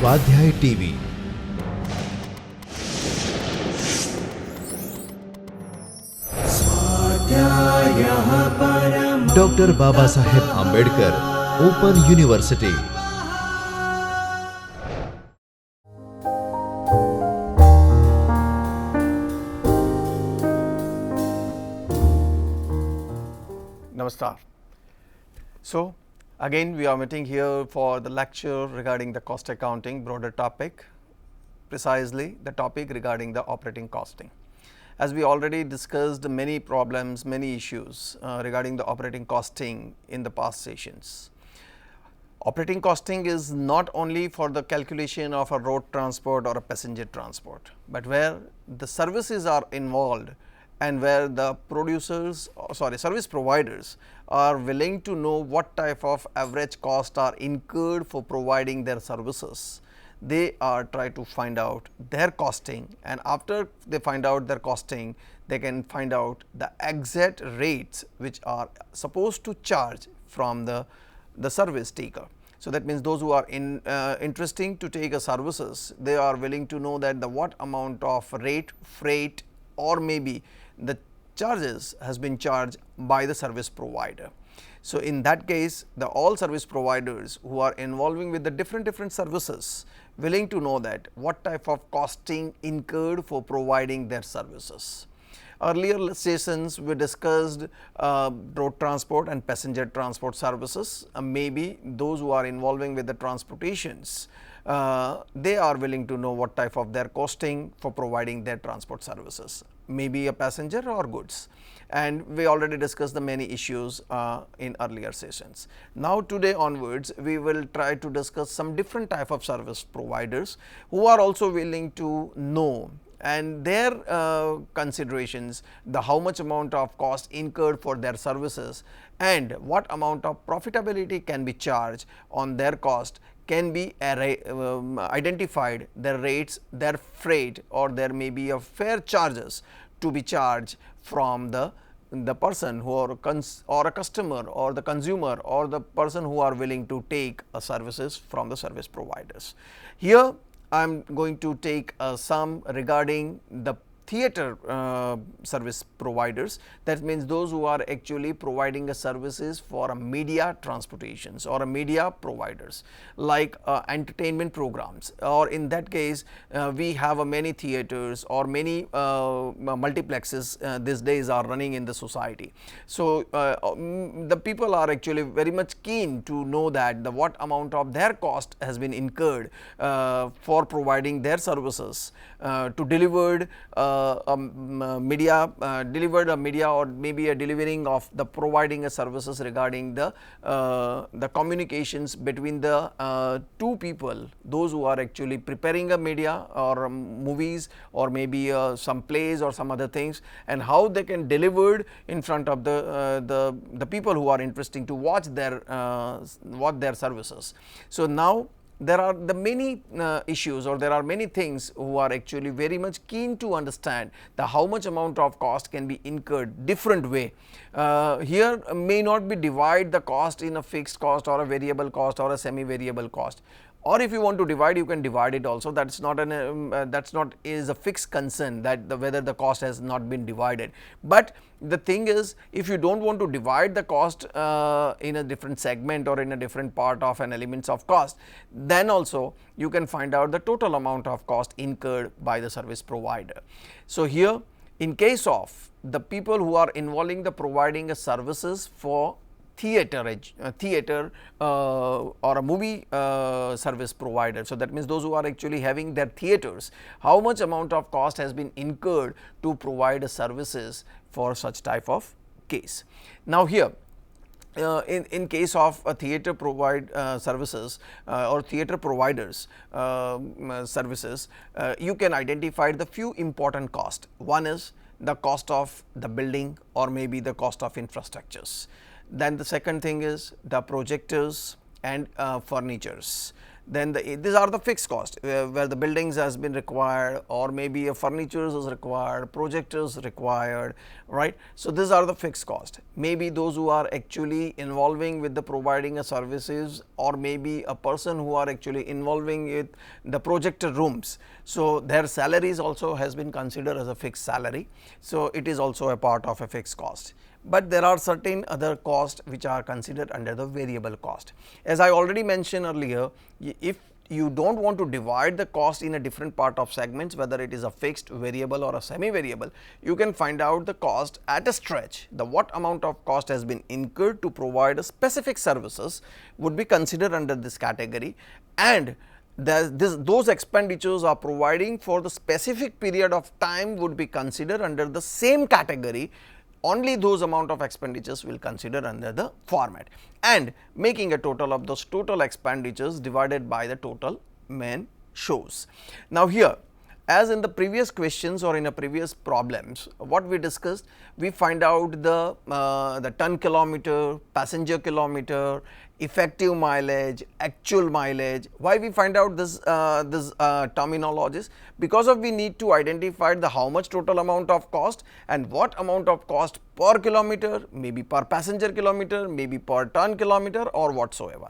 स्वाध्याय TV. Doctor Baba Saheb Ambedkar open university. Namaskar. So, again we are meeting here for the lecture regarding the cost accounting, broader topic, precisely the topic regarding the operating costing. As we already discussed many problems, many issues regarding the operating costing in the past sessions. Operating costing is not only for the calculation of a road transport or a passenger transport, but where the services are involved and where the service providers are willing to know what type of average cost are incurred for providing their services. They are try to find out their costing, and after they find out their costing, they can find out the exact rates which are supposed to charge from the service taker. So, that means those who are interesting to take a services, they are willing to know that the what amount of rate, freight, or maybe the charges has been charged by the service provider. So, in that case, the all service providers who are involving with the different services willing to know that what type of costing incurred for providing their services. Earlier sessions we discussed road transport and passenger transport services. Maybe those who are involving with the transportations, they are willing to know what type of their costing for providing their transport services, maybe a passenger or goods, and we already discussed the many issues in earlier sessions. Now, today onwards we will try to discuss some different type of service providers who are also willing to know and their considerations, the how much amount of cost incurred for their services and what amount of profitability can be charged on their cost can be identified, their rates, their freight, or there may be a fair charges to be charged from the person who are or a customer or the consumer or the person who are willing to take services from the service providers. Here I am going to take some regarding the theater service providers. That means those who are actually providing a services for a media transportations or a media providers like entertainment programs, or in that case we have many theaters or many multiplexes these days are running in the society. So, the people are actually very much keen to know that the what amount of their cost has been incurred for providing their services to delivered delivered a media or maybe a delivering of the providing a services regarding the communications between the two people, those who are actually preparing a media or movies or maybe some plays or some other things, and how they can delivered in front of the people who are interesting to watch their services. So, now there are the many issues, or there are many things who are actually very much keen to understand the how much amount of cost can be incurred different way. Here may not be divide the cost in a fixed cost or a variable cost or a semi variable cost, or if you want to divide, you can divide it also. That's not is a fixed concern that whether the cost has not been divided. But the thing is, if you don't want to divide the cost in a different segment or in a different part of an elements of cost, then also you can find out the total amount of cost incurred by the service provider. So, here in case of the people who are involving the providing a services for theater or a movie service provider. So, that means those who are actually having their theaters, how much amount of cost has been incurred to provide services for such type of case. Now, here in case of a theater provide services or theater providers services, you can identify the few important cost. One is the cost of the building or maybe the cost of infrastructures. Then the second thing is the projectors and furnitures. then these are the fixed cost where the buildings has been required, or maybe a furniture is required, projectors required, right. So, these are the fixed cost. Maybe those who are actually involving with the providing a services, or maybe a person who are actually involving with the projector rooms. So, their salaries also has been considered as a fixed salary. So, it is also a part of a fixed cost. But there are certain other costs which are considered under the variable cost. As I already mentioned earlier, if you do not want to divide the cost in a different part of segments, whether it is a fixed, variable or a semi variable, you can find out the cost at a stretch. The what amount of cost has been incurred to provide a specific services would be considered under this category, and those expenditures are providing for the specific period of time would be considered under the same category. Only those amount of expenditures will consider under the format, and making a total of those total expenditures divided by the total main shows. Now, here as in the previous questions or in the previous problems, what we discussed, we find out the ton kilometer, passenger kilometer, effective mileage, actual mileage. Why we find out this terminologies? Because of we need to identify the how much total amount of cost and what amount of cost per kilometer, maybe per passenger kilometer, maybe per ton kilometer or whatsoever.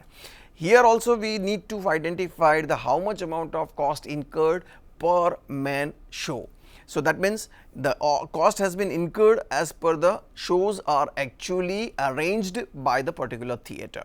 Here also we need to identify the how much amount of cost incurred per man show. So, that means the cost has been incurred as per the shows are actually arranged by the particular theatre,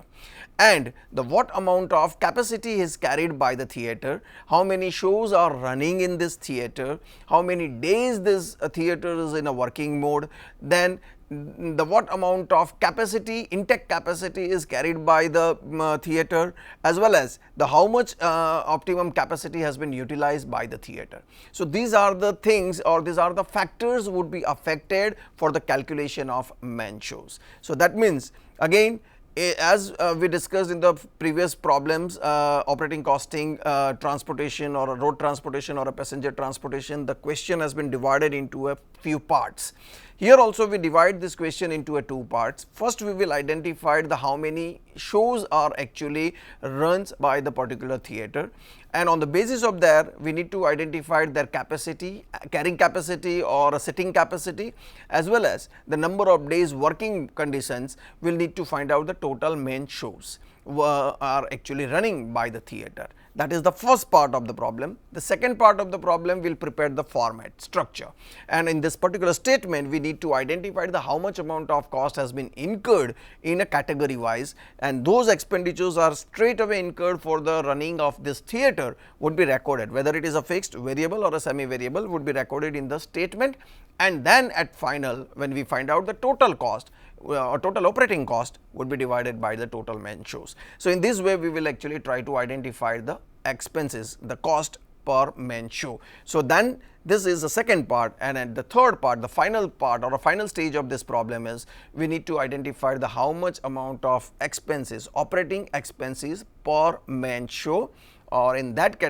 and the what amount of capacity is carried by the theatre, how many shows are running in this theatre, how many days this theatre is in a working mode, then the what amount of capacity, intake capacity is carried by the theatre, as well as the how much optimum capacity has been utilized by the theatre. So, these are the things, or these are the factors would be affected for the calculation of man shows. So, that means again, as we discussed in the previous problems, operating costing, transportation or a road transportation or a passenger transportation, the question has been divided into a few parts. Here also we divide this question into a two parts. First, we will identify the how many shows are actually runs by the particular theatre, and on the basis of that we need to identify their capacity, carrying capacity or a sitting capacity, as well as the number of days working conditions. We will need to find out the total main shows are actually running by the theatre. That is the first part of the problem. The second part of the problem will prepare the format structure, and in this particular statement we need to identify the how much amount of cost has been incurred in a category wise, and those expenditures are straight away incurred for the running of this theatre would be recorded, whether it is a fixed, variable or a semi variable would be recorded in the statement, and then at final when we find out the total cost or total operating cost would be divided by the total man shows. So, in this way we will actually try to identify the expenses, the cost per man show. So, then this is the second part, and at the third part, the final part or a final stage of this problem is we need to identify the how much amount of expenses, operating expenses per man show, or in that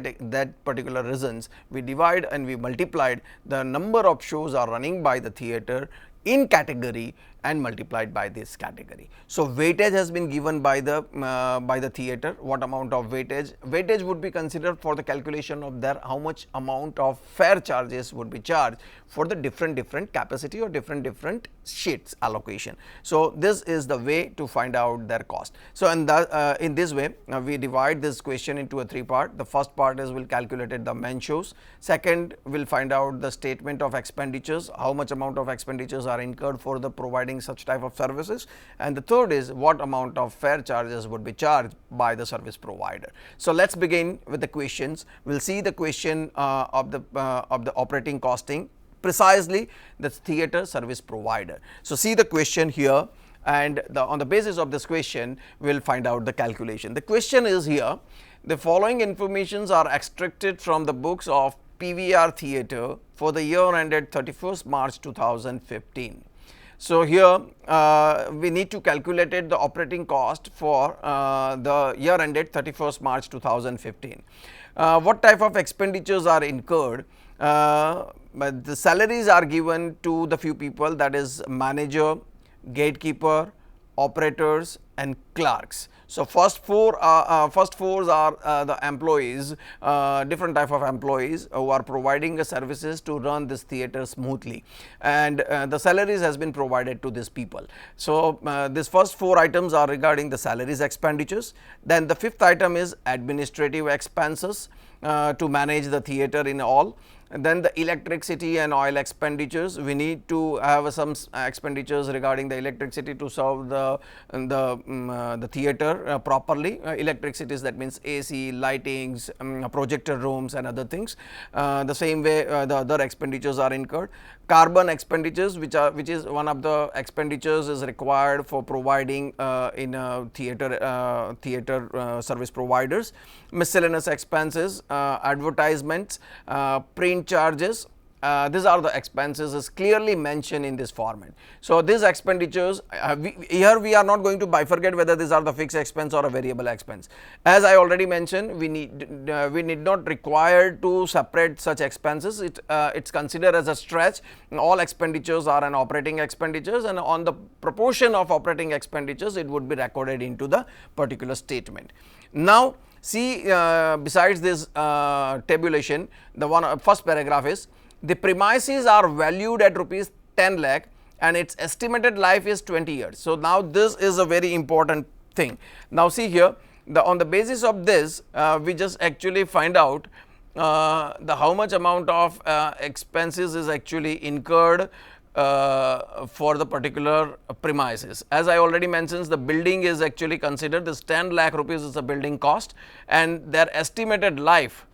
particular reasons we divide and we multiplied the number of shows are running by the theatre in category and multiplied by this category. So, weightage has been given by the theatre. What amount of weightage? Weightage would be considered for the calculation of their how much amount of fare charges would be charged for the different capacity or different sheets allocation. So, this is the way to find out their cost. So, in this way we divide this question into a three part. The first part is will calculate the man shows. Second, will find out the statement of expenditures, how much amount of expenditures are incurred for the providing such type of services, and the third is what amount of fare charges would be charged by the service provider. So, let us begin with the questions. We will see the question of the operating costing, precisely the theatre service provider. So, see the question here, and on the basis of this question we will find out the calculation. The question is here: the following informations are extracted from the books of PVR Theatre for the year ended 31st March 2015. So, here we need to calculate the operating cost for the year ended 31st March 2015. What type of expenditures are incurred? The salaries are given to the few people, that is manager, gatekeeper, operators and clerks. So first four are the employees, different type of employees who are providing services to run this theater smoothly, and the salaries has been provided to these people. So this first four items are regarding the salaries expenditures. Then the fifth item is administrative expenses to manage the theater in all. And then the electricity and oil expenditures, we need to have some expenditures regarding the electricity to serve the theater properly. Electricities, that means AC, lightings, projector rooms and other things. The same way the other expenditures are incurred. Carbon expenditures, which is one of the expenditures is required for providing in theater service providers. Miscellaneous expenses, advertisements, print charges. These are the expenses is clearly mentioned in this format. So these expenditures, here we are not going to bifurcate whether these are the fixed expense or a variable expense. As I already mentioned, we need not require to separate such expenses. It's considered as a stretch. All expenditures are an operating expenditures, and on the proportion of operating expenditures, it would be recorded into the particular statement. Now see, besides this tabulation, the first paragraph is the premises are valued at rupees 10 lakh and its estimated life is 20 years. So now this is a very important thing. Now see here, on the basis of this, we just actually find out how much amount of expenses is actually incurred for the particular premises. As I already mentioned, the building is actually considered, this 10 lakh rupees is the building cost, and their estimated life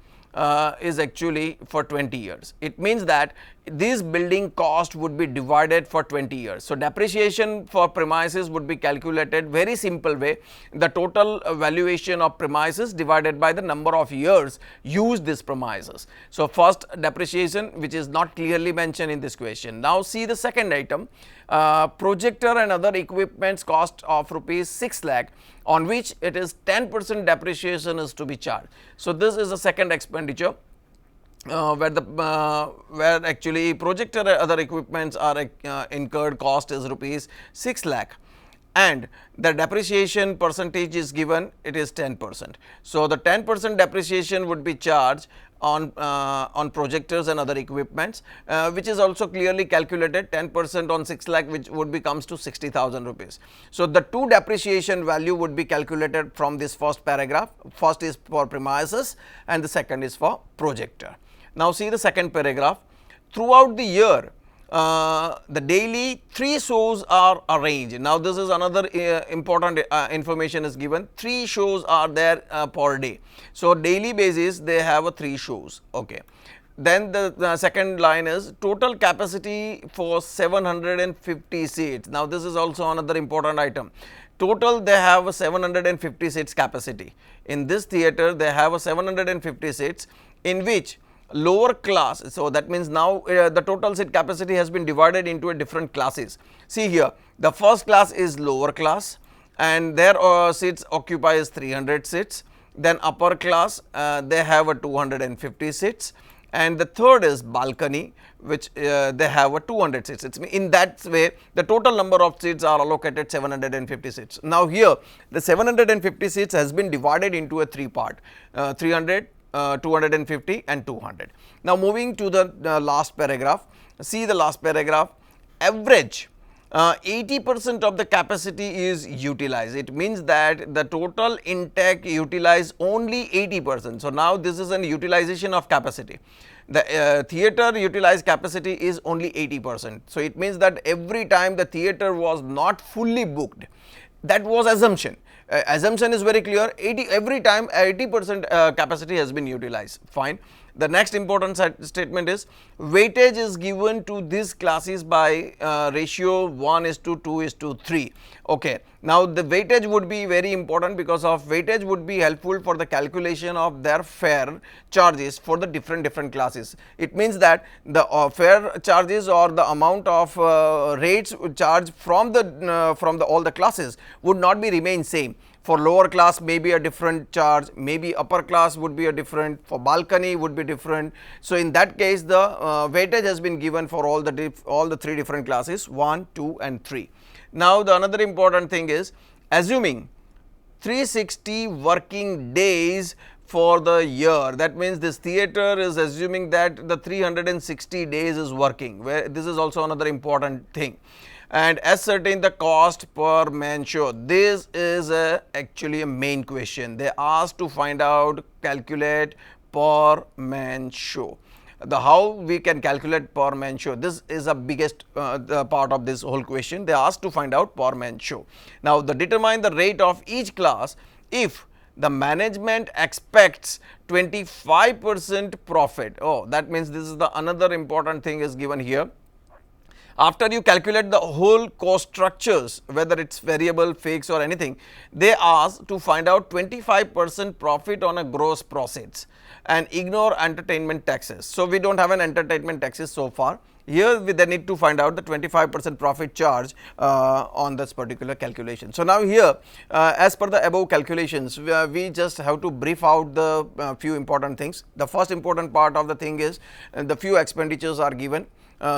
is actually for 20 years. It means that this building cost would be divided for 20 years. So depreciation for premises would be calculated very simple way, the total valuation of premises divided by the number of years used this premises. So first depreciation, which is not clearly mentioned in this question. Now see the second item, projector and other equipments cost of rupees 6 lakh, on which it is 10% depreciation is to be charged. So this is the second expenditure where actually projector and other equipments are incurred, cost is rupees 6 lakh, and the depreciation percentage is given, it is 10%. So the 10% depreciation would be charged on projectors and other equipments, which is also clearly calculated, 10% on 6 lakh, which would be comes to 60,000 rupees. So the two depreciation value would be calculated from this first paragraph. First is for premises and the second is for projector. Now see the second paragraph. Throughout the year, the daily 3 shows are arranged. Now this is another important information is given. 3 shows are there per day. So daily basis they have a 3 shows. Okay. Then the second line is total capacity for 750 seats. Now this is also another important item. Total they have a 750 seats capacity. In this theater they have a 750 seats, in which lower class, so that means now the total seat capacity has been divided into a different classes. See here, the first class is lower class and their seats occupies 300 seats. Then upper class they have a 250 seats, and the third is balcony, which they have a 200 seats. It's in that way the total number of seats are allocated 750 seats. Now here the 750 seats has been divided into a 3 part, 300, 250 and 200. Now moving to the last paragraph, see the last paragraph, average 80% of the capacity is utilized. It means that the total intake utilize only 80%. So now this is an utilization of capacity. The theater utilized capacity is only 80%. So it means that every time the theater was not fully booked, that was assumption. Assumption is very clear, every time 80% capacity has been utilized. Fine. The next important statement is weightage is given to these classes by ratio 1:2:3. Okay. Now the weightage would be very important, because of weightage would be helpful for the calculation of their fare charges for the different classes. It means that the fare charges or the amount of rates charged from all the classes would not be remain same. For lower class maybe a different charge, maybe upper class would be a different, for balcony would be different. So in that case the weightage has been given for all the 3 different classes, 1, 2 and 3. Now the another important thing is, assuming 360 working days for the year. That means this theatre is assuming that the 360 days is working, where this is also another important thing. And ascertain the cost per man show. This is actually a main question. They asked to find out, calculate per man show. The how we can calculate per man show, this is the biggest the part of this whole question. They asked to find out per man show. Now, the determine the rate of each class if the management expects 25% profit. Oh, that means this is the another important thing is given here. After you calculate the whole cost structures, whether it's variable, fixed or anything, they ask to find out 25% profit on a gross proceeds and ignore entertainment taxes. So, we do not have an entertainment taxes so far. Here they need to find out the 25% profit charge on this particular calculation. So, now here as per the above calculations, we just have to brief out the few important things. The first important part of the thing is the few expenditures are given.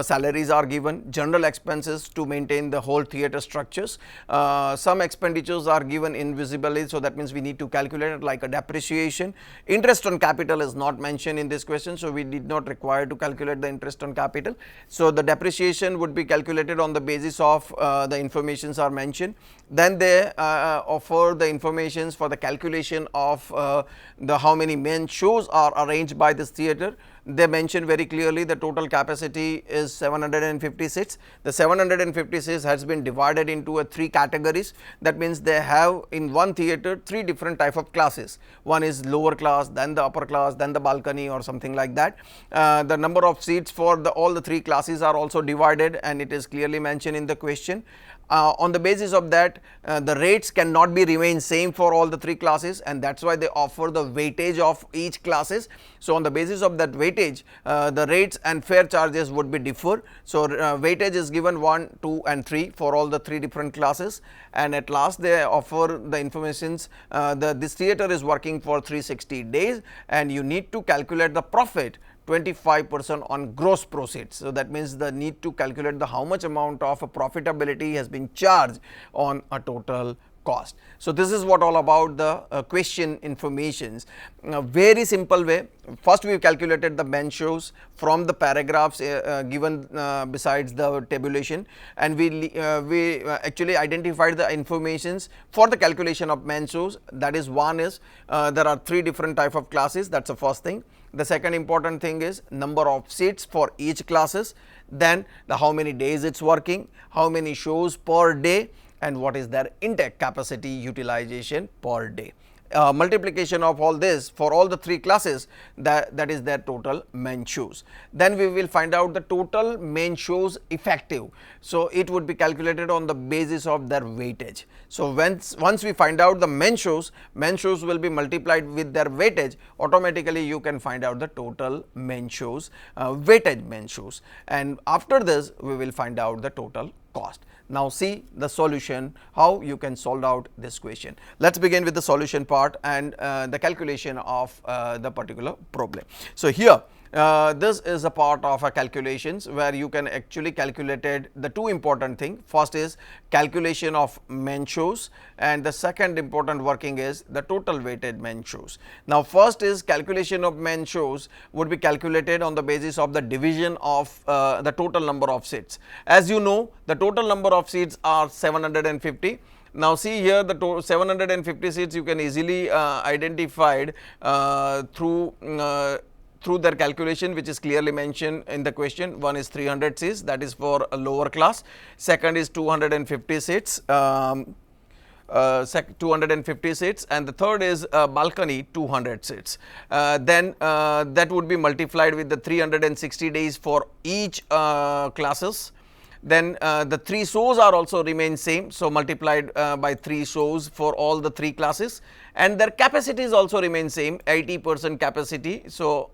Salaries are given, general expenses to maintain the whole theatre structures. Some expenditures are given invisibly, so that means we need to calculate it like a depreciation. Interest on capital is not mentioned in this question, so we did not require to calculate the interest on capital. So, the depreciation would be calculated on the basis of the informations are mentioned. Then they offer the informations for the calculation of the how many men shows are arranged by this theatre. They mention very clearly the total capacity is 750 seats. The 750 seats has been divided into three categories. That means they have in one theatre three different type of classes. One is lower class, then the upper class, then the balcony or something like that. The number of seats for all the three classes are also divided, and it is clearly mentioned in the question. On the basis of that, the rates cannot be remain same for all the three classes, and that is why they offer the weightage of each classes. So, on the basis of that weightage, the rates and fare charges would be differ. So, weightage is given 1, 2 and 3 for all the three different classes, and at last they offer the informations this theatre is working for 360 days and you need to calculate the profit 25% on gross proceeds. So, that means the need to calculate the how much amount of a profitability has been charged on a total cost. So, this is what all about the question informations. Very simple way. First, we have calculated the men shows from the paragraphs given besides the tabulation, and we actually identified the informations for the calculation of men shows. That is, one is there are three different type of classes. That is the first thing. The second important thing is number of seats for each classes, then the how many days it is working, how many shows per day, and what is their intake capacity utilization per day. Multiplication of all this for all the three classes, that is their total men shows. Then we will find out the total men shows effective. So, it would be calculated on the basis of their weightage. So, once we find out the men shows will be multiplied with their weightage, automatically you can find out the total men shows, weightage men shows, and after this we will find out the total cost. Now, see the solution, how you can solve out this question. Let us begin with the solution part and the calculation of the particular problem. So, here this is a part of a calculations where you can actually calculated the two important thing. First is calculation of men shows, and the second important working is the total weighted men shows. Now, first is calculation of men shows would be calculated on the basis of the division of the total number of seats. As you know, the total number of seats are 750. Now, see here the 750 seats you can easily identified through their calculation, which is clearly mentioned in the question. One is 300 seats, that is for a lower class. Second is 250 seats, 250 seats, and the third is balcony 200 seats. Then that would be multiplied with the 360 days for each classes. Then the three shows are also remain same. So, multiplied by 3 shows for all the 3 classes, and their capacities also remain same, 80% capacity. So,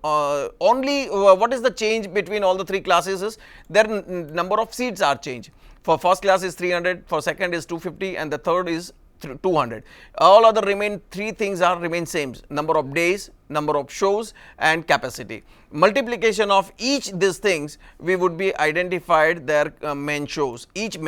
only what is the change between all the 3 classes is their number of seats are changed. For first class is 300, for second is 250, and the third is 200. All other remain 3 things are remain same, number of days, number of shows and capacity. Multiplication of each these things, we would be identified their main shows, each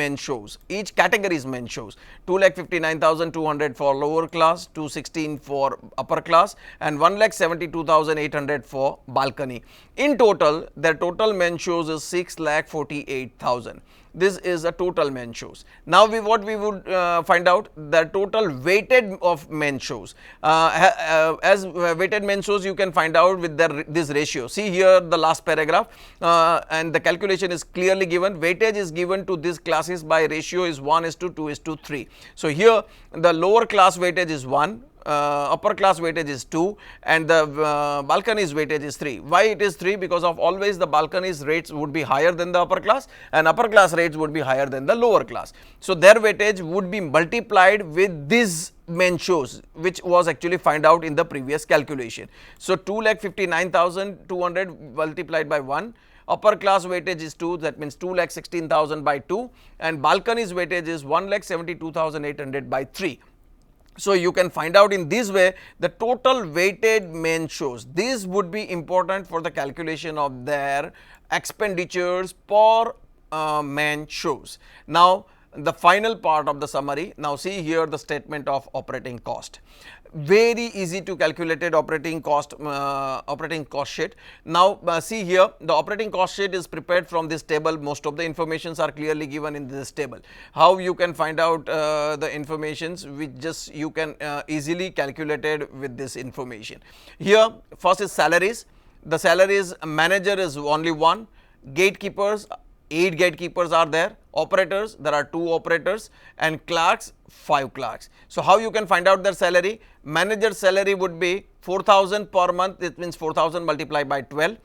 category's main shows. 2,59,200 for lower class, 216 for upper class, and 1,72,800 for balcony. In total, their total main shows is 6,48,000. This is a total main shows. Now what we would find out the total weighted of main shows. As weighted main shows, you can find out with this ratio. See here the last paragraph, and the calculation is clearly given. Weightage is given to these classes by ratio is 1:2:3. So here the lower class weightage is 1. Upper class weightage is 2, and the balcony's weightage is 3. Why it is 3? Because of always the balcony's rates would be higher than the upper class, and upper class rates would be higher than the lower class. So their weightage would be multiplied with these main shows, which was actually find out in the previous calculation. So 2,59,200 multiplied by 1. Upper class weightage is 2, that means 2,16,000 by 2, and balcony's weightage is 1,72,800 by 3. So you can find out in this way the total weighted main shows. These would be important for the calculation of their expenditures per main shows. Now the final part of the summary. Now see here the statement of operating cost. Very easy to calculate operating cost sheet. Now see here the operating cost sheet is prepared from this table. Most of the informations are clearly given in this table. How you can find out the informations, which just you can easily calculate it with this information. Here first is salaries. The salaries manager is only 1. Gatekeepers, 8 gatekeepers are there. Operators, there are 2 operators, and clerks, 5 clerks. So how you can find out their salary? Manager's salary would be 4,000 per month. It means 4,000 multiplied by 12.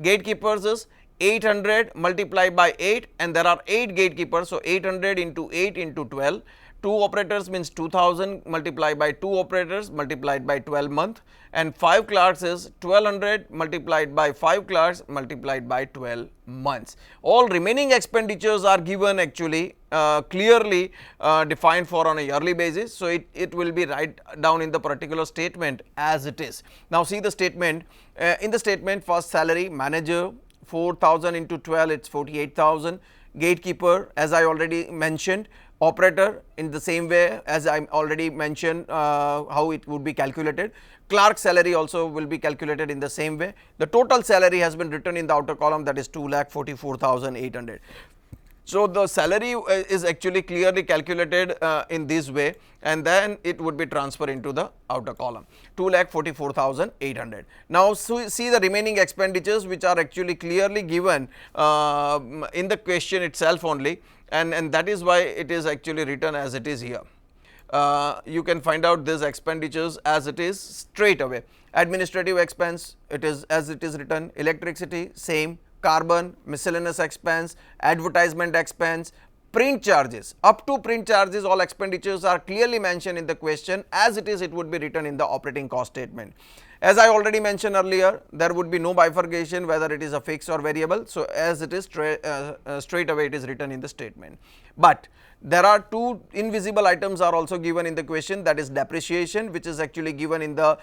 Gatekeepers is 800 multiplied by 8, and there are 8 gatekeepers. So 800 into 8 into 12. 2 operators means 2,000 multiplied by 2 operators multiplied by 12 month, and 5 clerks is 1,200 multiplied by 5 clerks multiplied by 12 months. All remaining expenditures are given actually clearly defined for on a yearly basis. So it will be right down in the particular statement as it is. Now see the statement. In the statement, first salary manager 4,000 into 12, it's 48,000. Gatekeeper, as I already mentioned. Operator, in the same way as I already mentioned how it would be calculated. Clerk salary also will be calculated in the same way. The total salary has been written in the outer column, that is 2,44,800. So the salary is actually clearly calculated in this way, and then it would be transferred into the outer column, 2,44,800. Now see the remaining expenditures, which are actually clearly given in the question itself only, and that is why it is actually written as it is here. You can find out these expenditures as it is straight away. Administrative expense, it is as it is written. Electricity, same. Carbon, miscellaneous expense, advertisement expense, print charges. Up to print charges, all expenditures are clearly mentioned in the question. As it is, it would be written in the operating cost statement. As I already mentioned earlier, there would be no bifurcation whether it is a fixed or variable. So as it is straight away it is written in the statement. But there are 2 invisible items are also given in the question, that is depreciation, which is actually given in the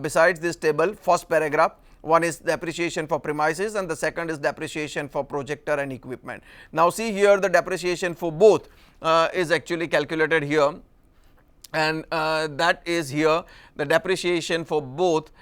besides this table, first paragraph. One is depreciation for premises and the second is depreciation for projector and equipment. Now see here the depreciation for both is actually calculated here, and that is here the depreciation for both.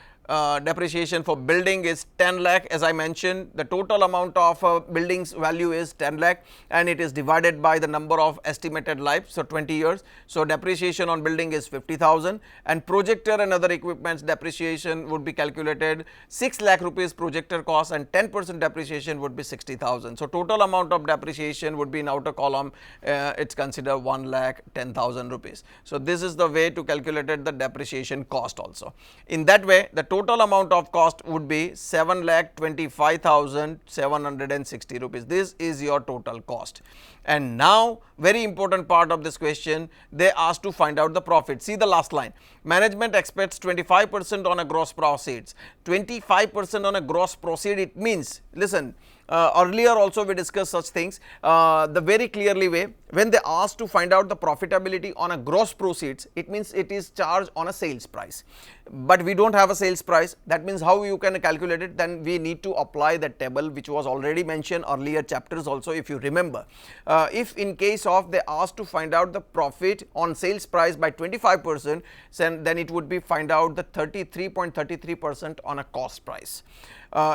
Depreciation for building is 10 lakh. As I mentioned, the total amount of building's value is 10 lakh, and it is divided by the number of estimated life, so 20 years. So depreciation on building is 50,000, and projector and other equipments depreciation would be calculated 6 lakh rupees projector cost, and 10% depreciation would be 60,000. So total amount of depreciation would be in outer column, it's considered 1,10,000 rupees. So this is the way to calculate the depreciation cost also. In that way, the total amount of cost would be 7,25,760 rupees. This is your total cost. And now very important part of this question, they asked to find out the profit. See the last line, management expects 25% on a gross proceeds. 25% on a gross proceed, it means, listen, Earlier also we discussed such things. The very clearly way, when they ask to find out the profitability on a gross proceeds, it means it is charged on a sales price. But we don't have a sales price. That means how you can calculate it? Then we need to apply the table which was already mentioned earlier chapters also, if you remember. If in case of they ask to find out the profit on sales price by 25%, then it would be find out the 33.33% on a cost price.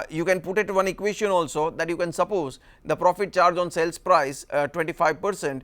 You can put it one equation also, that you can suppose the profit charge on sales price 25%,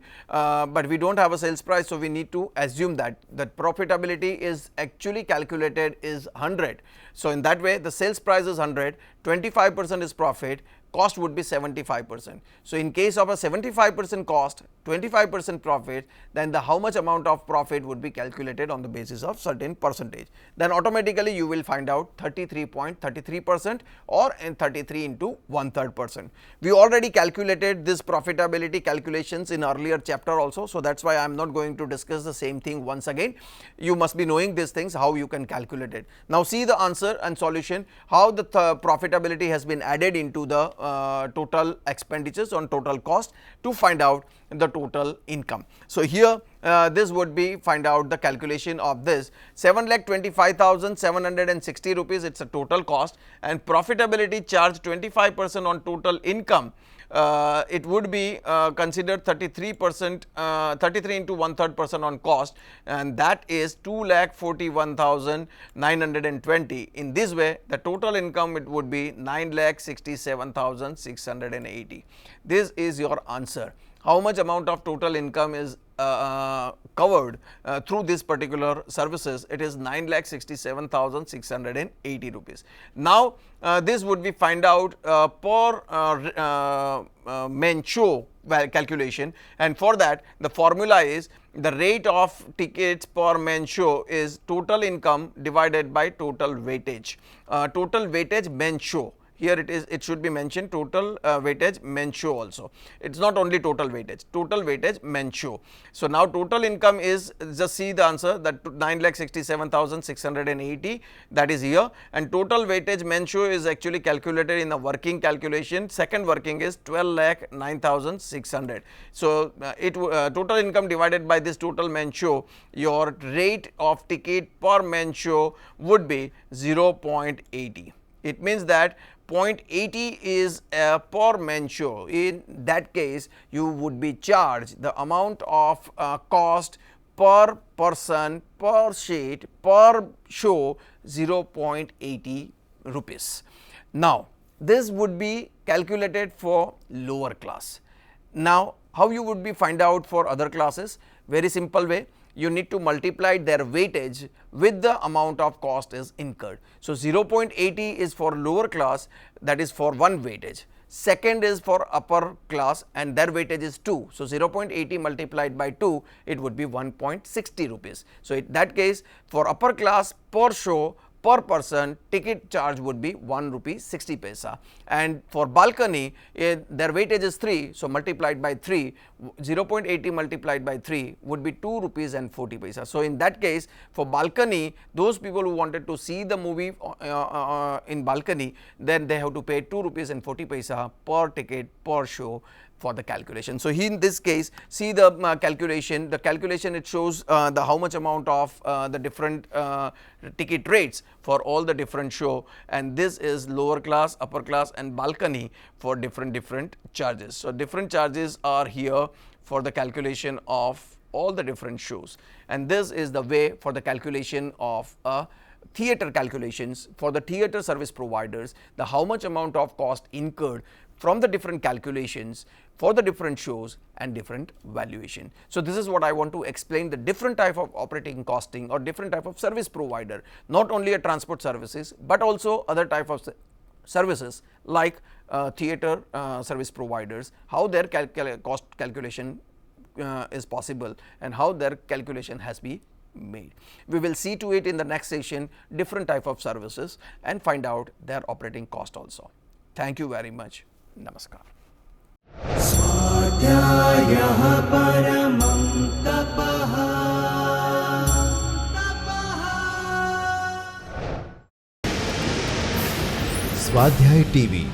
but we don't have a sales price, so we need to assume that the profitability is actually calculated is 100. So in that way the sales price is 100, 25% is profit, cost would be 75%. So in case of a 75% cost, 25% profit, then the how much amount of profit would be calculated on the basis of certain percentage. Then automatically you will find out 33.33% or in 33 into 1/3%. We already calculated this profitability calculations in earlier chapter also, so that's why I am not going to discuss the same thing once again. You must be knowing these things, how you can calculate it. Now see the answer and solution, how the profitability has been added into the total expenditures on total cost to find out the total income. So here this would be find out the calculation of this 7,25,760 rupees, it's a total cost, and profitability charge 25% on total income. It would be considered 33%, 33 into 1/3% on cost, and that is 2,41,920. In this way the total income it would be 9,67,680. This is your answer. How much amount of total income is covered through this particular services? It is 9,67,680 rupees. Now this would be find out per main show calculation, and for that the formula is the rate of tickets per main show is total income divided by total weightage. Total weightage main show. Here it should be mentioned total weightage main show also. It's not only total weightage main show. So now total income is, just see the answer, that 9,67,680, that is here, and total weightage main show is actually calculated in the working calculation. Second working is 12,09,600. So total income divided by this total main show, your rate of ticket per main show would be 0.80. It means that 0.80 is per main show. In that case you would be charged the amount of cost per person per sheet per show 0.80 rupees. Now this would be calculated for lower class. Now how you would be find out for other classes? Very simple way. You need to multiply their weightage with the amount of cost is incurred. So 0.80 is for lower class, that is for one weightage. Second is for upper class and their weightage is 2. So 0.80 multiplied by 2, it would be 1.60 rupees. So in that case for upper class per show per person ticket charge would be 1 rupee 60 paisa, and for balcony their weightage is 3, so multiplied by 3, 0.80 multiplied by 3 would be 2 rupees and 40 paisa. So in that case for balcony, those people who wanted to see the movie in balcony, then they have to pay 2 rupees and 40 paisa per ticket per show for the calculation. So in this case see the calculation, it shows the how much amount of the different ticket rates for all the different show, and this is lower class, upper class and balcony for different charges. So different charges are here for the calculation of all the different shows, and this is the way for the calculation of theatre calculations for the theatre service providers, the how much amount of cost incurred from the different calculations for the different shows and different valuation. So this is what I want to explain, the different type of operating costing or different type of service provider, not only a transport services but also other type of services like theatre service providers, how their cost calculation is possible and how their calculation has been made. We will see to it in the next session different type of services and find out their operating cost also. Thank you very much. Namaskar. स्वाध्यायः परमं तपः। स्वाध्याय TV